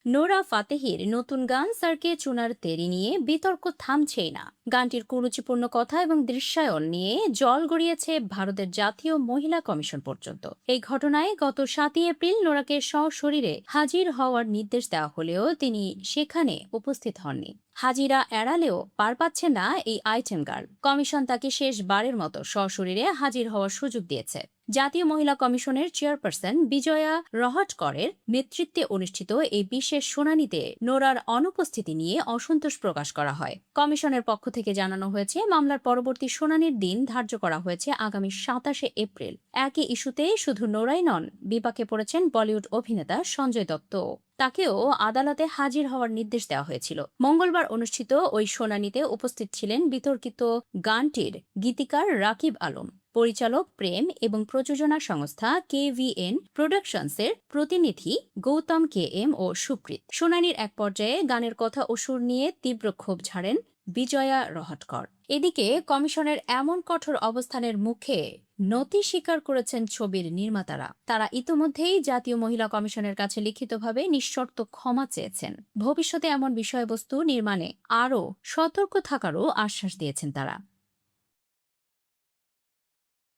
Nora ফাতেহির নতুন গান সার্কে চুনার তেরি নিয়ে বিতর্ক থামছেই না। গানটির কুরুচিপূর্ণ কথা এবং দৃশ্যায়ন নিয়ে জল গড়িয়েছে ভারতের জাতীয় মহিলা কমিশন পর্যন্ত। এই ঘটনায় গত 7 এপ্রিল নোরাকে সশরীরে হাজির হওয়ার নির্দেশ দেওয়া হলেও তিনি সেখানে উপস্থিত হননি। হাজিরা এড়ালেও পার পাচ্ছে না এই আইটেম গার্ল। কমিশন তাকে শেষবারের মতো সশরীরে হাজির হওয়ার সুযোগ দিয়েছে। জাতীয় মহিলা কমিশনের চেয়ারপারসন বিজয়া রহাটকরের নেতৃত্বে অনুষ্ঠিত এই বিশেষ শুনানিতে নোরার অনুপস্থিতি নিয়ে অসন্তোষ প্রকাশ করা হয়। কমিশনের পক্ষ থেকে জানানো হয়েছে, মামলার পরবর্তী শুনানির দিন ধার্য করা হয়েছে আগামী 27 এপ্রিল। একই ইস্যুতে শুধু নোরাই নন, বিপাকে পড়েছেন বলিউড অভিনেতা সঞ্জয় দত্ত। তাকেও আদালতে হাজির হওয়ার নির্দেশ দেওয়া হয়েছিল। মঙ্গলবার অনুষ্ঠিত ওই শুনানিতে উপস্থিত ছিলেন বিতর্কিত গানটির গীতিকার রাকিব আলম, পরিচালক প্রেম এবং প্রযোজনা সংস্থা KVN প্রোডাকশনসের প্রতিনিধি গৌতম KM ও সুপ্রীত। শুনানির এক পর্যায়ে গানের কথা ও সুর নিয়ে তীব্র ক্ষোভ ঝাড়েন বিজয়া রহাটকর। এদিকে কমিশনের এমন কঠোর অবস্থানের মুখে নতি স্বীকার করেছেন ছবির নির্মাতারা। তারা ইতোমধ্যেই জাতীয় মহিলা কমিশনের কাছে লিখিতভাবে নিঃশর্ত ক্ষমা চেয়েছেন। ভবিষ্যতে এমন বিষয়বস্তু নির্মাণে আরও সতর্ক থাকারও আশ্বাস দিয়েছেন তারা।